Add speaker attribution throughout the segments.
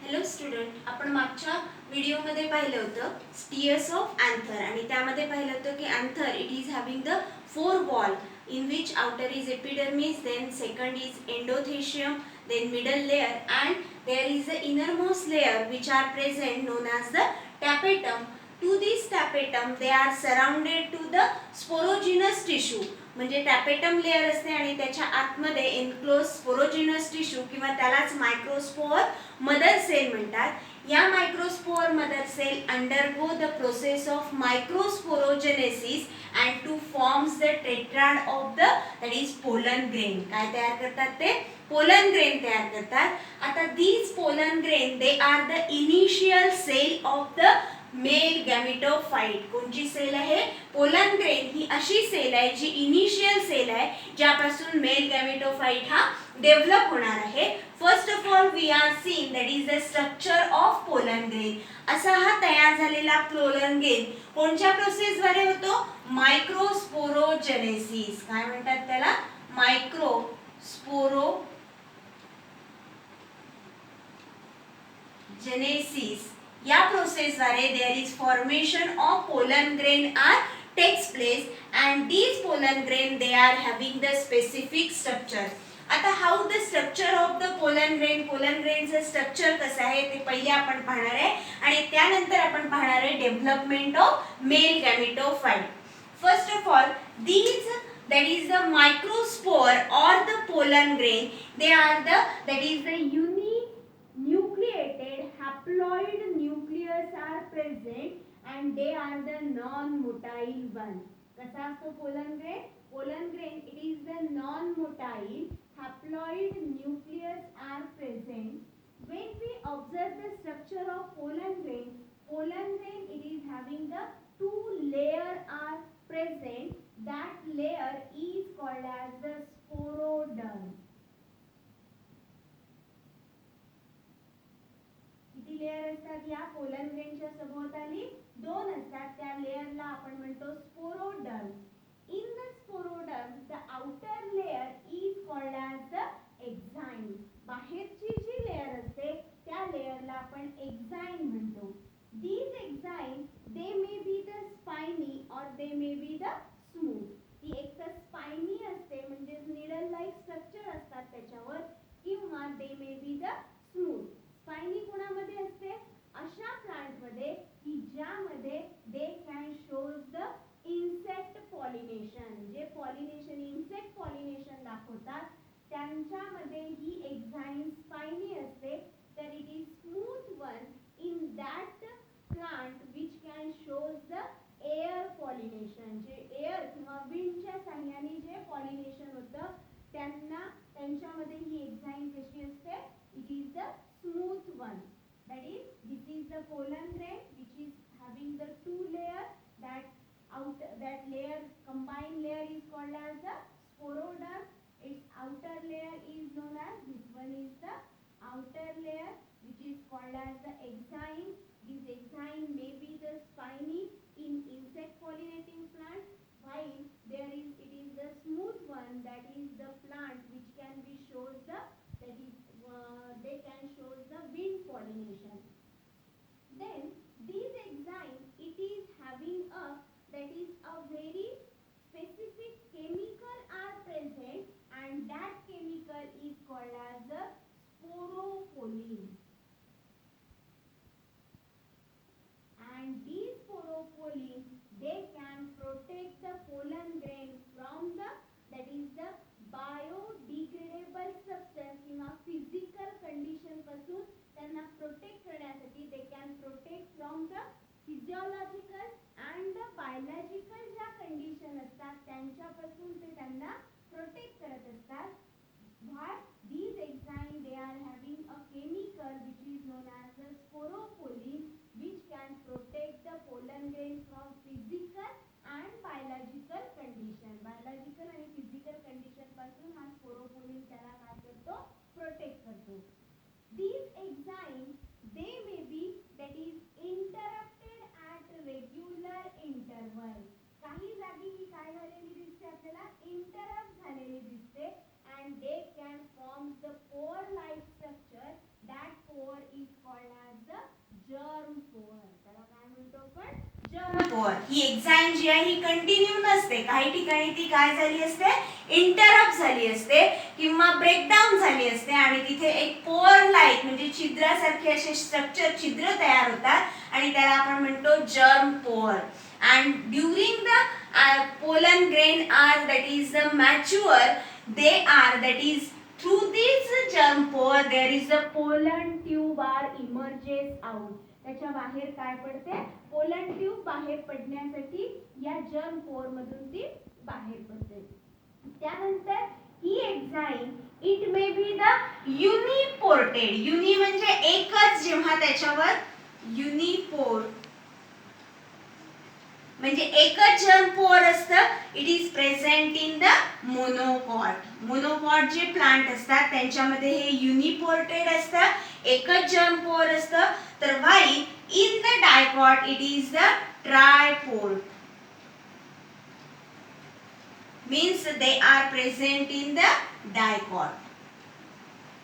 Speaker 1: Hello student, आपण मागच्या व्हिडिओमध्ये पाहिलं होतं स्टियर्स ऑफ अँथर आणि त्यामध्ये पाहिलं होतं की anther it is having the four wall in which outer is epidermis, then second is endothecium, then middle layer, and there is the innermost layer which are present known as the tapetum. To this tapetum they are surrounded to the sporogenous tissue. म्हणजे tapetum layer असते आणि त्याच्या आतमध्ये एन्क्लोज sporogenous tissue किंवा त्यालाच मायक्रोस्पोअर mother cell म्हणतात. या microspore mother cell undergo the process of microsporogenesis and to forms the tetrad of the that is pollen grain. काय तयार करतात ते? पोलन ग्रेन तयार करतात. आता these pollen grain they are the initial cell of the male gametophyte. कोणची cell आहे? Pollen grain ही अशी सेल आहे जी इनिशियल सेल आहे ज्यापासून मेल गॅमिटोफाइट हा डेव्हलप होणार आहे. First of all we are seen that is the structure of pollen grain. असा हा तयार झालेला पोलन ग्रेन कोणत्या प्रोसेसद्वारे होतो? मायक्रोस्पोरोजेनेसिस. काय म्हणतात त्याला? मायक्रोस्पोरोजेनेसिस या प्रोसेसद्वारे there is formation of pollen grain are takes place and these pollen grain they are having the specific structure. आता how the structure of the pollen ग्रेनचं स्ट्रक्चर कसं आहे ते पहिले आपण पाहणार आहे आणि त्यानंतर आपण पाहणार आहे development of male gametophyte. First of all these that is the microspore or the pollen grain they are the that is the uninucleated haploid nucleus are present and they are the non-motile one. कसा असतो pollen grain? Pollen grain it is the non-motile haploid nucleus are present. When we observe the structure of pollen grain it is having the two layer are present. That layer is called as the sporoderm. किती layer असतात या pollen ग्रेनच्या सभोवताली? दोन असतात. त्या लेयरला आपण म्हणतो sporoderm. In the sporoderm the outer layer is called as the exine. बाहेरची जी लेयर असते त्या लेयरला आपण एक्झाईम म्हणतो. These exine they may be the spiny or they may be the smooth. ती एक तर स्पायनी असते म्हणजे निडल लाईक स्ट्रक्चर असतात त्याच्यावर, किंवा they may be the smooth. Spiny कोणामध्ये असते? अशा प्लांट मध्ये की ज्यामध्ये they can shows the insect pollination. जे पॉलिनेशन इन्सेक्ट पॉलिनेशन दाखवतात त्यांच्यामध्ये ही एक्झाईम स्पायनी असते. तर it is smooth one in that plant which can shows the air pollination. जे एअर किंवा विंडच्या साह्याने जे पॉलिनेशन होतं त्यांच्यामध्ये ही एक्झाईम कशी असते? It is the smooth one. That is, this is the pollen grain which is having the two layer. That layer, combined layer is called as the sporoderm. Its outer layer is known as, this one is the outer layer which is called as the exine. This exine may be the spiny in insect pollinating plant, while it is the smooth one, that is the plant which can be shows the they can show the wind pollination. Then these enzyme it is having a that is a very specific chemical are present and that chemical is called as the sporopollen. And these sporopollen they can protect the pollen grain from the that is the biodegradable substance किंवा physical condition पासून त्यांना protect करण्यासाठी they can protect from the physiological and the biological ज्या condition असतात त्यांच्यापासून ते त्यांना protect करत असतात. Why these exine they are having a chemical which is known as the sporopollenin which can protect the pollen grain from physical and biological condition. Biological आणि physical condition पासून हा स्पोरोपोलिन त्याला काय करतो? प्रोटेक्ट करतो. These enzymes they may be that is interrupted at regular interval. काही जागी ही काय झालेली दिसते आपल्याला? इंटरप्ट झालेली दिसते and they can form the pore like structure. That pore is called pore. ही एक्झाईम जी आहे ही कंटिन्यू नसते, काही ठिकाणी ती काय झाली असते, इंटरप्ट झाली असते किंवा ब्रेकडाऊन झाली असते आणि तिथे एक पोअर लाईक म्हणजे छिद्रासारखे असे स्ट्रक्चर छिद्र तयार होतात आणि त्याला आपण म्हणतो germ pore. And during the pollen grain are that is the mature, they are that is through this germ pore there is a pollen tube are emerges out. त्याच्या बाहेर काय पडते, पोलन ट्यूब बाहेर पडण्यासाठी या जर्म पोअर मधून ती बाहेर पडते. त्यानंतर ही एक्झाईम इट मे बी द युनिपोर्टेड. युनि म्हणजे एकच, जेव्हा त्याच्यावर युनिपोर म्हणजे एकच जर्म पोअर असतं. It is present in the monocot. Monocot जे प्लांट असतात त्यांच्यामध्ये हे युनिपोर्टेड असतं, एकच जर्म पोअर असतं. तर while in the dicot it is the tripod. Means they are present in the dicot.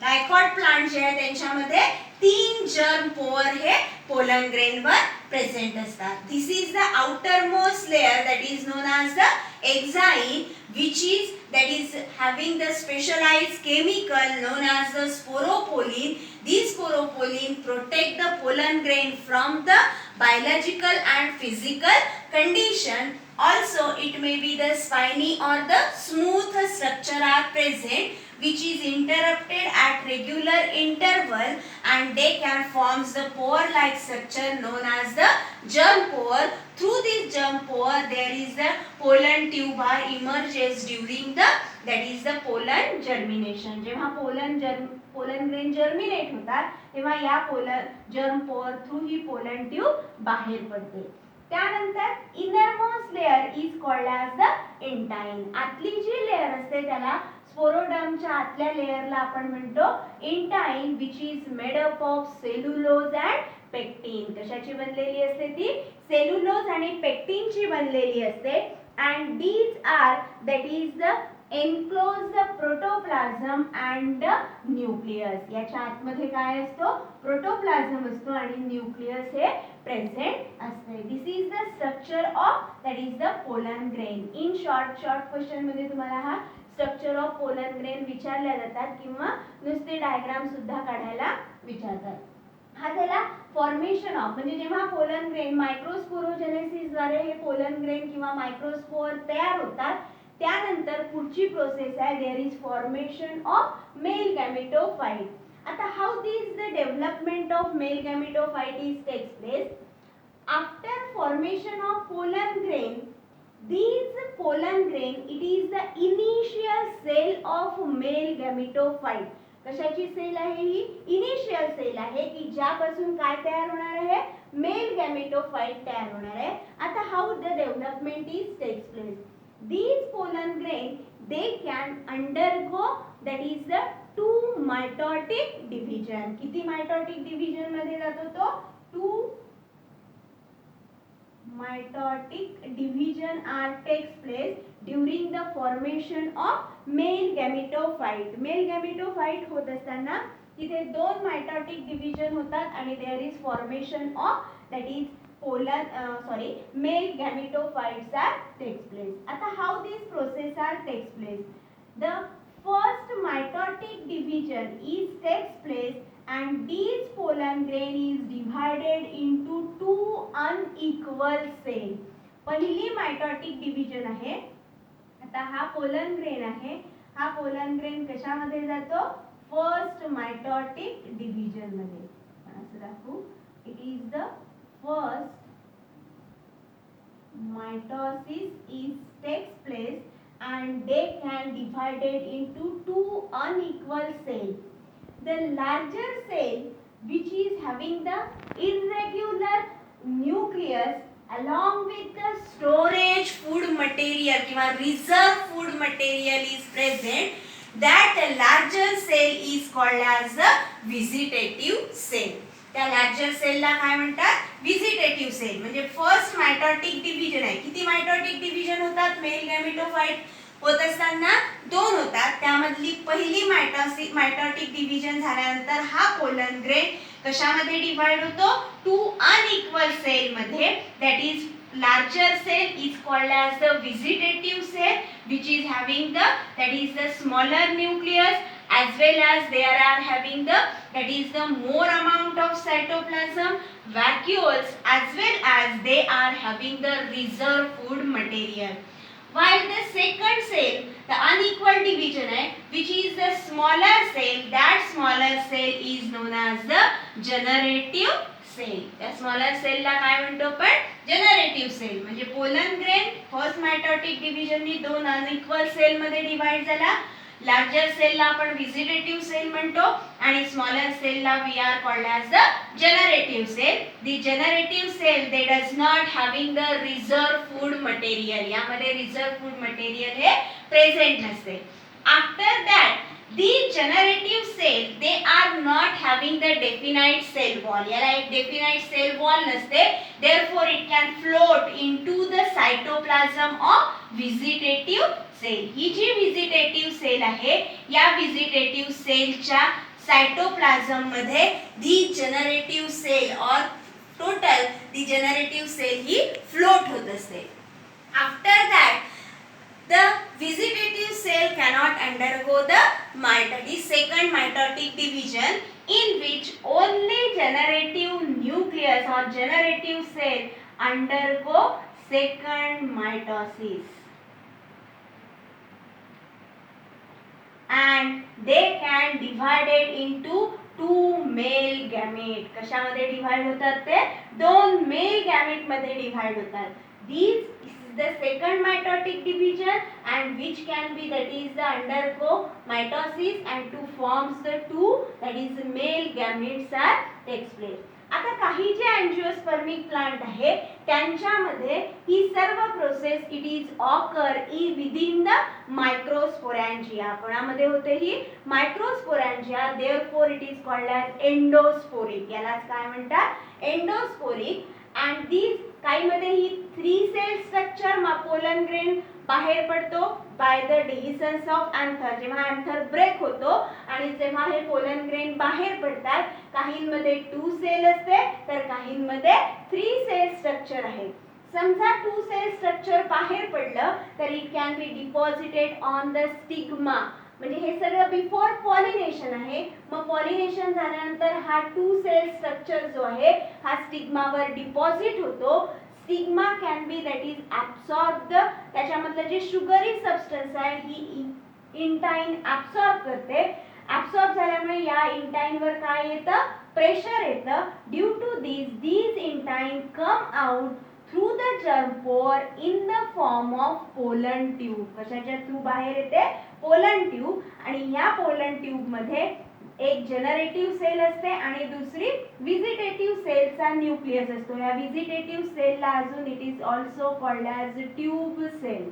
Speaker 1: Dicot plant जे आहे त्यांच्यामध्ये 3 जर्म पोअर हे पोलन ग्रेन वर प्रेझेंट असतात. This is the outer most layer that is known as the exine which is that is having the specialized chemical known as the sporopollen. These sporopollen protect the pollen grain from the biological and physical condition. Also it may be the spiny or the smooth structure are present which is interrupted at regular interval and they can forms the pore like structure known as the germ pore. Through this germ pore there is the pollen tube are emerges during the that is the pollen germination. जेव्हा pollen grain germinate होतात तेव्हा या pollen germ pour through ही pollen tube बाहेर पडते. त्यानंतर innermost layer is called as the intine. आतली जी layer असते त्याला स्पोरोडर्मच्या आतल्या लेयरला आपण म्हणतो intine which is made up of cellulose and pectin. कशाची बनलेली असते ती, सेल्युलोज आणि पेक्टिनची बनलेली असते. And these are that is the enclose the protoplasm and the nucleus. याच्या आतमध्ये काय असतो, प्रोटोप्लाझम असतो आणि न्यूक्लियस हे प्रेझेंट असते. This is the structure of that is the pollen grain. In short question मध्ये तुम्हाला हा स्ट्रक्चर ऑफ पोलन ग्रेन विचारल्या जातात किंवा नुसते डायग्राम सुद्धा काढायला विचारतात. हा झाला फॉर्मेशन ऑफ, म्हणजे जेव्हा पोलन ग्रेन मायक्रोस्पोरोजेनेसिस द्वारे हे पोलन ग्रेन किंवा मायक्रोस्पोर तयार होतात त्यानंतर पुढची प्रोसेस आहे there is formation of male gametophyte. आता how this the development of male gametophyte is takes place after formation of pollen grain. These pollen grain it is the initial cell of male gametophyte. कशाची sale आहे ही, initial sale आहे की ज्यापासून काय तयार होणार आहे, मेल गॅमेटोफाइट तयार होणार आहे. आता how the development is takes place. These pollen grain they can undergo that is the 2 mitotic division. किती mitotic division मध्ये जातो तो, 2 mitotic division are takes place during the formation of male gametophyte. Male gametophyte होत असताना तिथे 2 mitotic division होतात आणि there is formation of that is male gametophytes are takes place. आता how this process are takes place. The first mitotic division is takes place and these pollen grain is divided into 2 unequal cell. पहिली mitotic division आहे. आता हा pollen grain आहे, हा pollen grain कशामध्ये जातो, first mitotic division मध्ये. असं दाखवू, it is the first mitosis is takes place and they can divided into 2 unequal cells. The larger cell which is having the irregular nucleus along with the storage food material किंवा reserve food material is present, that larger cell is called as the vegetative cell. त्या larger सेलला काय म्हणतात, vegetative sale. म्हणजे first mitotic division आहे. किती mitotic division होतात, mail गॅमेटोफाइट होत असताना 2 होतात. त्यामधली पहिली मायटॉटिक डिव्हिजन झाल्यानंतर हा पोलन ग्रेन कशामध्ये डिवाइड होतो, 2 अनइक्वल सेल मध्ये. That is larger cell is called as the vegetative cell, which is having the smaller nucleus, as well as they are having the more amount of cytoplasm, vacuoles, as well as they are having the reserve food material. While the second cell, the unequal division hai, which is the smaller cell, that smaller cell is known as the generative cell. त्या smaller cell ला काय म्हणतो आपण? Generative cell. म्हणजे pollen grain first mitotic division नी दोन unequal cell मध्ये divide झाला. Larger cell ला आपण vegetative cell म्हणतो आणि smaller cell ला we are called as the generative cell. The generative cell they does not having the reserve food material. यामध्ये reserve food material हे present नसते. After that the generative cell they are not having the definite cell wall. याला एक definite cell wall नसते. Therefore it can float into the cytoplasm of vegetative cell. He G vegetative cell आहे या vegetative cell च्या cytoplasm मध्ये the generative cell or total the generative cell he float होत असते. After that the vegetative cell cannot undergo the second mitotic division, in which only generative nucleus or generative cell undergo second mitosis, and they can divided into two male gamete. कशामध्ये divide होतात ते? दोन male gamete मध्ये divide होतात. These the second mitotic division, and which can be that is the undergo mitosis and to forms the two that is the male gametes are takes place. आता काही जे angiospermic plant आहे त्यांच्यामध्ये ही सर्व process it is occur within the microsporangia. कोणामध्ये होते ही microsporangia. Therefore it is called as endosporic. यालाच काय म्हणतात? एंडोस्पोरिक. अँड दीज काही मध्ये ही 3 सेल स्ट्रक्चर पोलन ग्रेन बाहेर पडतो by the divisions of anther. जेव्हा अँथर ब्रेक होतो आणि जेव्हा हे पोलन ग्रेन बाहेर पडतात, काहींमध्ये 2 सेल असते तर काहींमध्ये 3 सेल स्ट्रक्चर आहे. समजा 2 सेल स्ट्रक्चर बाहेर पडलं तर it can be deposited on the stigma. म्हणजे हे सगळं बिफोर पॉलिनेशन आहे. मग पॉलिनेशन झाल्यानंतर हा 2 सेल स्ट्रक्चर जो आहे हा स्टिग्मावर डिपॉझिट होतो. Stigma can be that is absorbed. त्याच्यामधलं जे शुगरी सबस्टन्स आहे ही इंटाइन ॲब्सॉर्ब करते. ॲब्सॉर्ब झाल्यामुळे या इंटाइनवर काय येतं? प्रेशर येतं. Due to these intine come out through the germ pore in the form of pollen tube. कशाच्या थ्रू बाहेर येते? Pollen tube. आणि या पोलन ट्यूब मध्ये एक जनरेटिव्ह सेल असते आणि दुसरी व्हिजिटेटिव्ह सेलचा न्यूक्लियस असतो. या व्हिजिटेटिव्ह सेलला अजून it is also called as tube cell.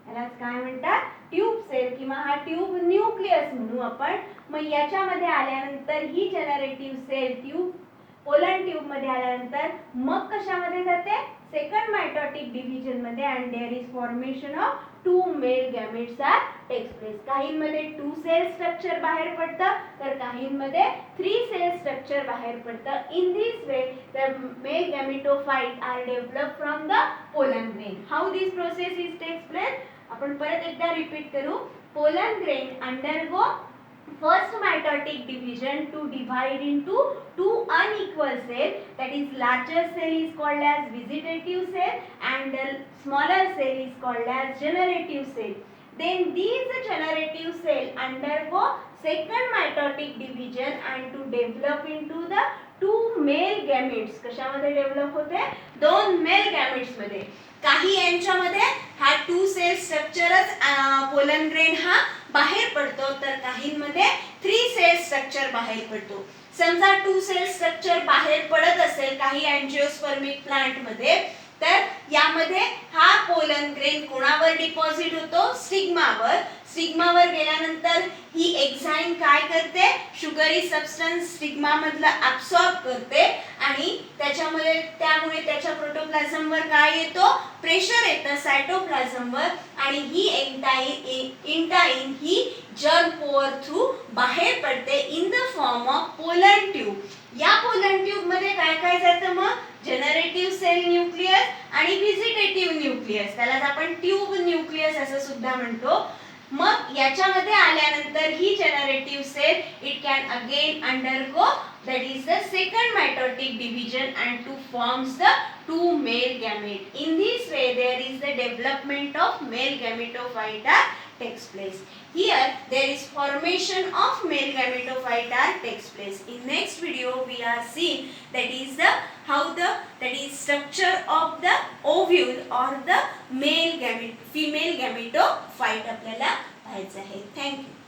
Speaker 1: यालाच काय म्हणतात? ट्यूब सेल किंवा हा ट्यूब न्यूक्लियस म्हणू आपण. मग याच्यामध्ये आल्यानंतर ही generative cell tube pollen tube मध्ये आल्यानंतर मग कशामध्ये जाते? सेकंड मायटोटिक डिव्हिजन मध्ये. And there is formation of 2 male gametes are takes place. काहींमध्ये 2 सेल स्ट्रक्चर बाहेर पडतं तर काहींमध्ये 3 सेल स्ट्रक्चर बाहेर पडतं. In this way the male gametophyte are develop from the pollen grain. How this process is takes place? आपण परत एकदा रिपीट करू. Pollen grain undergo first mitotic division to divide into 2 unequal cell, that is larger cell is called as vegetative cell and the smaller cell is called as generative cell. Then these generative cell undergo second mitotic division and to develop into the 2 male gametes. कशामध्ये develop होते? 2 male gametes मध्ये. काही यांच्यामध्ये हा 2 sale स्ट्रक्चरच pollen grain हा बाहेर पडतो तर काहींमध्ये 3 सेल स्ट्रक्चर बाहेर पडतो. समजा 2 सेल स्ट्रक्चर बाहेर पडत असेल काही अँजिओस्पर्मिक प्लांट मध्ये तर यामध्ये हा पोलन ग्रेन कोणावर डिपॉझिट होतो? स्टिग्मावर. स्टिग्मावर गेल्यानंतर ही एन्झाईम काय करते? शुगरी सबस्टन्स स्टिग्मा मधला ॲब्सॉर्ब करते आणि त्यामुळे त्याच्या प्रोटोप्लाझमवर काय येतो, प्रेशर येतं सायटोप्लाझमवर आणि ही इंटाइन ही जर्म पोअर थ्रू बाहेर पडते in the form of pollen tube. या पोलन ट्यूब मध्ये काय काय जातं मग, जनरेटिव्ह सेल न्यूक्लियस आणि व्हिजिटेटिव्ह न्यूक्लियस, त्यालाच आपण ट्यूब न्यूक्लियस असं सुद्धा म्हणतो. मग याच्यामध्ये आल्यानंतर ही generative cell it can again undergo that is the second mitotic division and to forms the two male gamete. In this way there is the development of male gametophyte takes place. Here there is formation of male gametophyte takes place. In next video we are seeing that is the that is structure of the ovule or the female gametophyte आपल्याला पाहायचं आहे. Thank you.